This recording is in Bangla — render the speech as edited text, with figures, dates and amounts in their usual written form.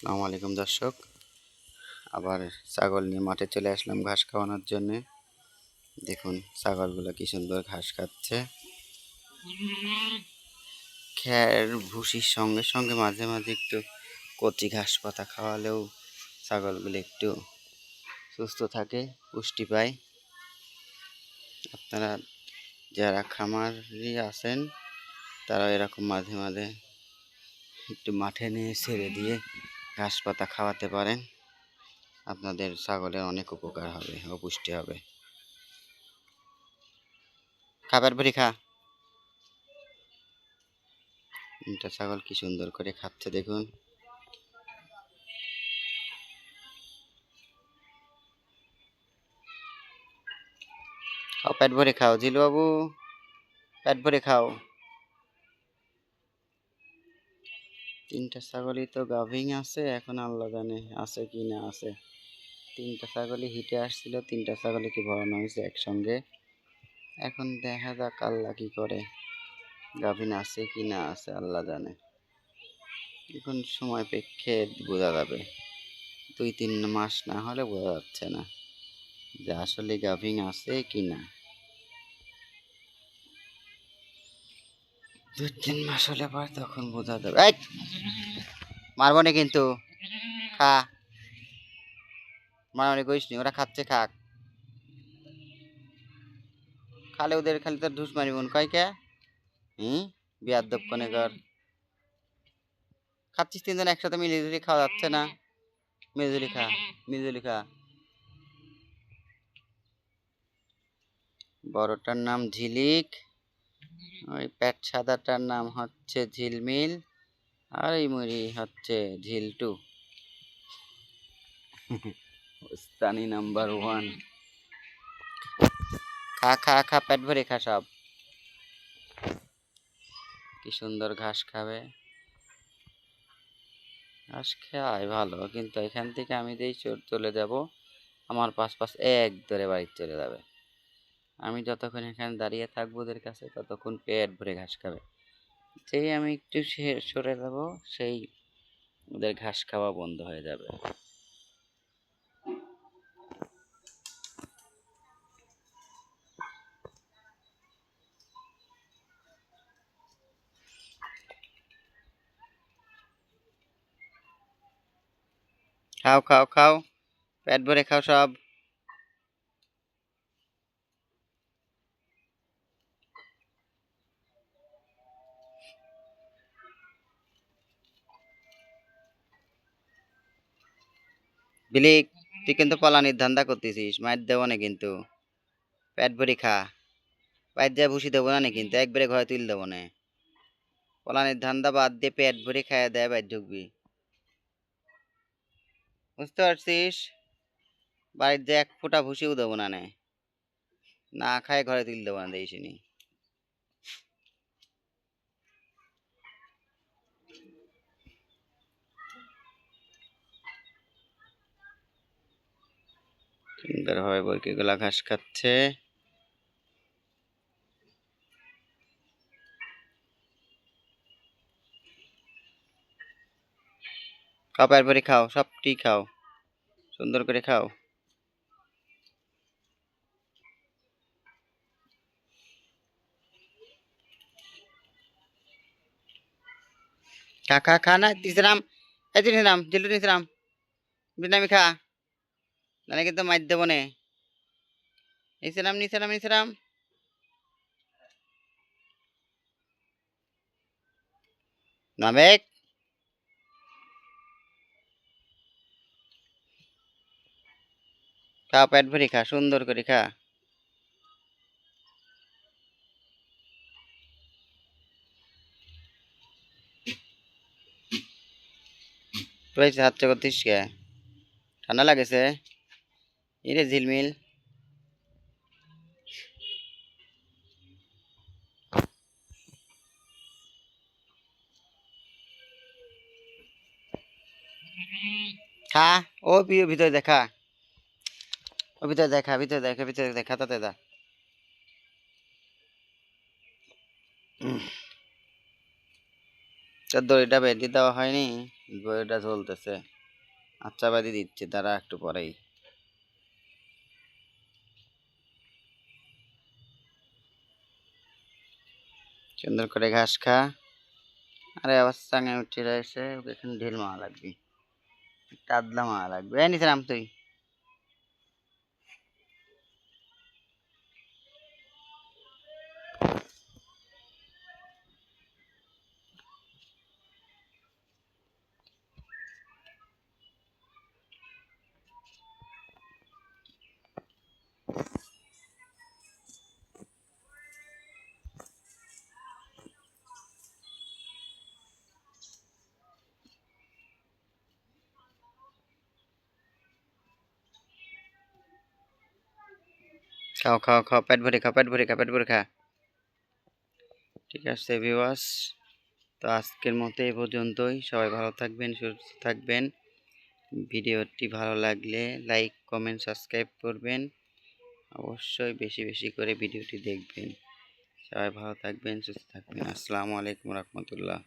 আসসালামু আলাইকুম দর্শক, আবার ছাগল নিয়ে মাঠে চলে আসলাম ঘাস খাওয়ানোর জন্যে। দেখুন ছাগলগুলো কি সুন্দর ঘাস খাচ্ছে। খ্যার ভুসির সঙ্গে সঙ্গে মাঝে মাঝে একটু কচি ঘাস পাতা খাওয়ালেও ছাগলগুলো একটু সুস্থ থাকে, পুষ্টি পায়। আপনারা যারা খামারি আছেন তারা এরকম মাঝে মাঝে একটু মাঠে নিয়ে ছেড়ে দিয়ে ঘাস পাতা খাওয়াতে পারেন। আপনাদের ছাগলের অনেক উপকার হবে ও পুষ্টি হবে। খাবার ভরি খা। এটা ছাগল কি সুন্দর করে খাচ্ছে দেখুন। খাও, পেট ভরে খাও জিলু বাবু, পেট ভরে খাও। তিনটা ছাগলই তো গাভিং আছে, এখন আল্লাহ জানে আছে কি না আছে। তিনটা ছাগলই হিটে আসছিল, তিনটা ছাগলই কি ভরানো হয়েছে একসঙ্গে। এখন দেখা যাক আল্লাহ কি করে, গাভিন আছে কি না আছে আল্লাহ জানে। এখন সময় পেক্ষে বোঝা যাবে, 2-3 মাস না হলে বোঝা যাচ্ছে না যে আসলে গাভিন আছে কি না। 2-3 মাস হলে পর তখন বোঝা যাবে। এই মারবো না কিন্তু, খা। মারামারি করিস নি, ওরা খাচ্ছে খাক। খালে ওদের খালি তোর ঢুস মারি মন কয় কে। বিয়াদ্দব কোনে কর। খাচ্ছিস তিনজন একসাথে মিলিজুলি খাওয়া যাচ্ছে না। মিলিজুলি খা, মিলিজুলি খা। বড়টার নাম ঝিলিক, ওই প্যাট সাদাটার নাম হচ্ছে ঝিলমিল, আর এই মুড়ি হচ্ছে ঝিলটু। ওস্তানি নাম্বার 1। খা খা খা, পেট ভরে খা সব। কি সুন্দর ঘাস খাবে। ঘাস খায় ভালো, কিন্তু এখান থেকে আমি যেই চলে যাব আমার পাশ পাশ এক ধরে বাড়ি চলে যাবে। আমি যতক্ষণ এখানে দাঁড়িয়ে থাকবো ওদের কাছে ততক্ষণ পেট ভরে ঘাস খাবে। যেই আমি একটু সরে যাব সেই ওদের ঘাস খাওয়া বন্ধ হয়ে যাবে। খাও খাও খাও, পেট ভরে খাও সব। বিলিক, তুই কিন্তু পলানির ধান্দা করতেছিস, মার দেবো না কিন্তু। পেট ভরে খা, পায়ের যা ভুসি দেবো না কিন্তু, একবারে ঘরে তুল দেবো না। পলানির ধান্দা বাদ দিয়ে পেট ভরে খাইয়া দেয় বাইর ঢুকবি, বুঝতে পারছিস। বাড়ির যে এক ফোঁটা ভুসিও দেবো না, না খায় ঘরে তুল দেবো না দেখিনি। সুন্দরভাবে বরকিগুলা ঘাস খাচ্ছে। খাও, পেট ভরে খাও, সবটি খাও, সুন্দর করে খাও। খা খা খা, না তিসরাম, এই তিসরাম জিল্লু তিসরাম, বিনামি খা, নাহলে কিন্তু মার দেবো নে। নিচেরাম নিচেরাম নিচেরাম। নামেক, খা, পেট ভরে খা, সুন্দর করে খা। তুই হাত করতিস কে, ঠান্ডা লাগেছে। ইরে ঝিলমিল, খা। ও ভিতরে দেখা, ও ভিতরে দেখা, ভিতরে দেখা, ভিতরে দেখা, তাতে দা। তোর দড়িটা বেঁধে দেওয়া হয়নি। বইটা চলতেছে, আচ্ছাবাদি দিচ্ছে, তারা একটু পরেই। সুন্দর করে ঘাস খা। আরে আবার চাঙে উঠে রয়েছে, ওকে এখানে ঢিল মারা লাগবে, একটা আদলা মারা লাগবে। নিচে নাম তুই। খাও খাও খাও, পেট ভরে খা, পেট ভরে খা, পেট ভরে খা। ঠিক আছে ভিউয়ার্স, তো আজকের মতো এই পর্যন্তই। সবাই ভালো থাকবেন, সুস্থ থাকবেন। ভিডিওটি ভালো লাগলে লাইক কমেন্ট সাবস্ক্রাইব করবেন। অবশ্যই বেশি বেশি করে ভিডিওটি দেখবেন। সবাই ভালো থাকবেন, সুস্থ থাকবেন। আসসালামু আলাইকুম রহমতুল্লাহ।